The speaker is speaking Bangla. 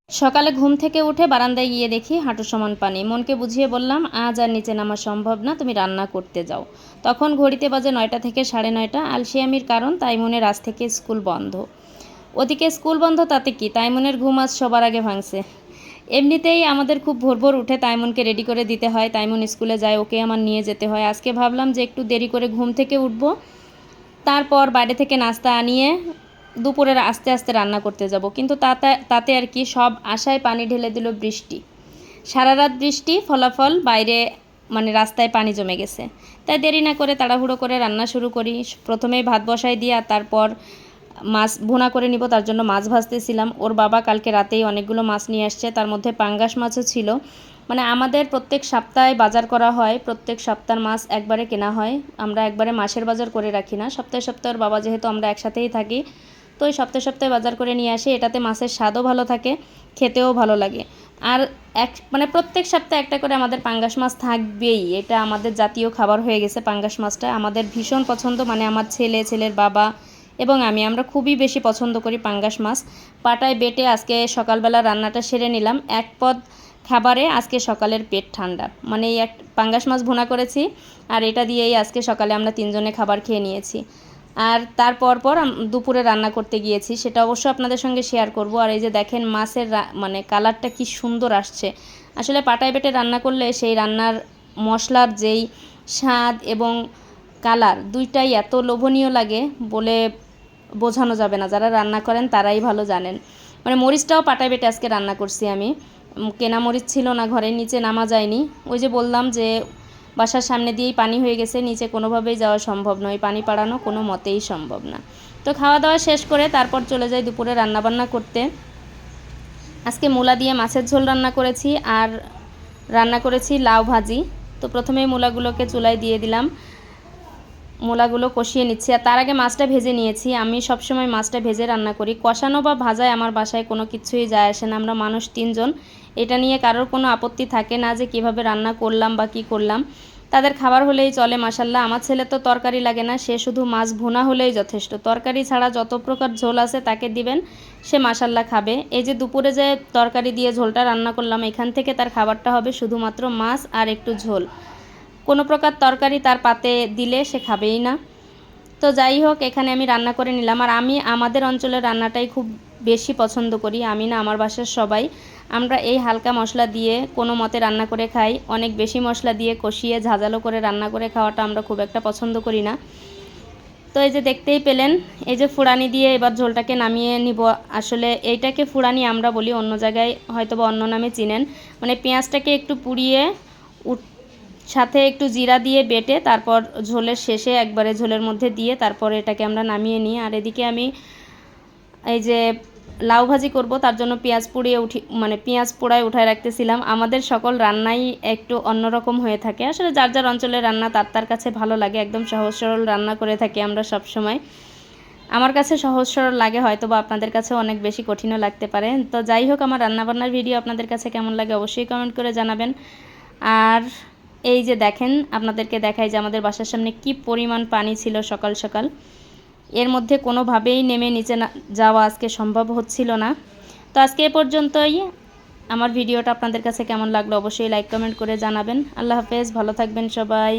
সকালে ঘুম থেকে উঠে বারান্দায় গিয়ে দেখি হাঁটু সমান পানি। মনকে বুঝিয়ে বললাম, আজ আর নিচে নামা সম্ভব না, তুমি রান্না করতে যাও। তখন ঘড়িতে বাজে ৯টা থেকে ৯:৩০। আলসেমির কারণ তাইমুনের আজ থেকে স্কুল বন্ধ। ওদিকে স্কুল বন্ধ তাতে কি, তাইমুনের ঘুম আজ সবার আগে ভাঙছে। এমনিতেই আমাদের খুব ভোর ভোর উঠে তাইমুনকে রেডি করে দিতে হয়। তাইমুন স্কুলে যায়, ওকে আমার নিয়ে যেতে হয়। আজকে ভাবলাম যে একটু দেরি করে ঘুম থেকে উঠব, তারপর বাইরে থেকে নাস্তা আনিয়ে দুপুরের আস্তে আস্তে রান্না করতে যাব। কিন্তু তাতে আর কি, সব আশায় পানি ঢেলে দিল বৃষ্টি। সারা রাত বৃষ্টি, ফলাফল বাইরে রাস্তায় পানি জমে গেছে। তাই দেরি না করে তাড়াহুড়ো করে রান্না শুরু করি। প্রথমেই ভাত বসাই দিয়ে তারপর মাছ ভুনা করে নিব, তার জন্য মাছ ভাজতেছিলাম। ওর বাবা কালকে রাতেই অনেকগুলো মাছ নিয়ে আসছে, তার মধ্যে পাঙ্গাস মাছও ছিল। আমাদের প্রত্যেক সপ্তাহে বাজার করা হয়, প্রত্যেক সপ্তাহের মাছ একবারে কেনা হয়। আমরা একবারে মাসের বাজার করে রাখি না, সপ্তাহে সপ্তাহে ওর বাবা যেহেতু আমরা একসাথেই থাকি, তো ওই সপ্তাহে সপ্তাহে বাজার করে নিয়ে আসে। এটাতে মাছের স্বাদও ভালো থাকে, খেতেও ভালো লাগে। আর প্রত্যেক সপ্তাহে একটা করে আমাদের পাঙ্গাস মাছ থাকবেই, এটা আমাদের জাতীয় খাবার হয়ে গেছে। পাঙ্গাস মাছটা আমাদের ভীষণ পছন্দ, আমার ছেলের বাবা এবং আমরা খুবই বেশি পছন্দ করি পাঙ্গাস মাছ। পাটায় বেটে আজকে সকালবেলা রান্নাটা সেরে নিলাম। এক পদ খাবারে আজকে সকালের পেট ঠান্ডা। এই এক পাঙ্গাস মাছ ভুনা করেছি, আর এটা দিয়েই আজকে সকালে আমরা 3 জনে খাবার খেয়ে নিয়েছি। আর তারপর দুপুরে রান্না করতে গিয়েছি, সেটা অবশ্য আপনাদের সঙ্গে শেয়ার করব। আর এই যে দেখেন মাছের কালারটা কি সুন্দর আসছে। আসলে পাটায় বেটে রান্না করলে সেই রান্নার মশলার যেই স্বাদ এবং কালার দুইটাই এত লোভনীয় লাগে, বলে বোঝানো যাবে না। যারা রান্না করেন তারাই ভালো জানেন। মরিচটাও পাটায় বেটে আজকে রান্না করছি আমি। কেনা মরিচ ছিল না ঘরের, নিচে নামা যায়নি। ওই যে বললাম যে বাসার সামনে দিয়েই পানি হয়ে গেছে, নিচে কোনোভাবেই যাওয়া সম্ভব নয়, পানি পাড়ানো কোনো মতেই সম্ভব না। তো খাওয়া দাওয়া শেষ করে তারপর চলে যাই দুপুরে রান্নাবান্না করতে। আজকে মূলা দিয়ে মাছের ঝোল রান্না করেছি, আর রান্না করেছি লাউ ভাজি। তো প্রথমে মূলাগুলোকে চুলায় দিয়ে দিলাম, মূলাগুলো কষিয়ে নিচ্ছি। আর তার আগে মাছটা ভেজে নিয়েছি। আমি সবসময় মাছটা ভেজে রান্না করি, কষানো বা ভাজায় আমার বাসায় কোনো কিছুই যায় আসে না। আমরা মানুষ 3 জন, এটা নিয়ে কারোর কোনো আপত্তি থাকে না যে কিভাবে রান্না করলাম বা কী করলাম। তাদের খাবার হলেই চলে মাশাল্লাহ। আমার ছেলে তো তরকারি লাগে না, সে শুধু মাছ ভুনা হলেই যথেষ্ট। তরকারি ছাড়া যত প্রকার ঝোল আছে তাকে দিবেন, সে মাশাল্লাহ খাবে। এই যে দুপুরে যে তরকারি দিয়ে ঝোলটা রান্না করলাম, এখান থেকে তার খাবারটা হবে শুধুমাত্র মাছ আর একটু ঝোল। কোনো প্রকার তরকারি তার পাতে দিলে সে খাবেই না। তো যাই হোক, এখানে আমি রান্না করে নিলাম। আর আমি আমাদের অঞ্চলের রান্নাটাই খুব বেশি পছন্দ করি। আমি না, আমার বাসার সবাই, আমরা এই হালকা মশলা দিয়ে কোনো মতে রান্না করে খাই। অনেক বেশি মশলা দিয়ে কষিয়ে ঝাঁঝালো করে রান্না করে খাওয়াটা আমরা খুব একটা পছন্দ করি না। তো এই যে দেখতেই পেলেন, এই যে ফুড়ানি দিয়ে এবার ঝোলটাকে নামিয়ে নিব। আসলে এইটাকে ফুড়ানি আমরা বলি, অন্য জায়গায় হয়তো বা অন্য নামে চিনেন। পেঁয়াজটাকে একটু পুড়িয়ে সাথে একটু জিরা দিয়ে বেটে তারপর ঝোলের শেষে একবারে ঝোলের মধ্যে দিয়ে তারপর এটাকে আমরা নামিয়ে নিই। আর এদিকে আমি এই যে লাউ ভাজি করব, তার জন্য পেঁয়াজ পোড়ায় উঠায় রাখতেছিলাম। আমাদের সকল রান্নাই একটু অন্যরকম হয়ে থাকে। আসলে যার যার অঞ্চলের রান্না তার কাছে ভালো লাগে। একদম সহজ সরল রান্না করে থাকি আমরা সব সময়। আমার কাছে সহজ সরল লাগে, হয়তো বা আপনাদের কাছে অনেক বেশি কঠিনও লাগতে পারে। তো যাই হোক, আমার রান্নাবান্নার ভিডিও আপনাদের কাছে কেমন লাগে অবশ্যই কমেন্ট করে জানাবেন। আর এই যে দেখেন, আপনাদেরকে দেখাই যে আমাদের বাসার সামনে কি পরিমাণ পানি ছিল সকাল সকাল। এর মধ্যে কোনোভাবেই নেমে নিচে যাওয়া আজকে সম্ভব হচ্ছিল না। তো আজকে এ পর্যন্তই। আমার ভিডিওটা আপনাদের কাছে কেমন লাগলো অবশ্যই লাইক কমেন্ট করে জানাবেন। আল্লাহ হাফেজ, ভালো থাকবেন সবাই।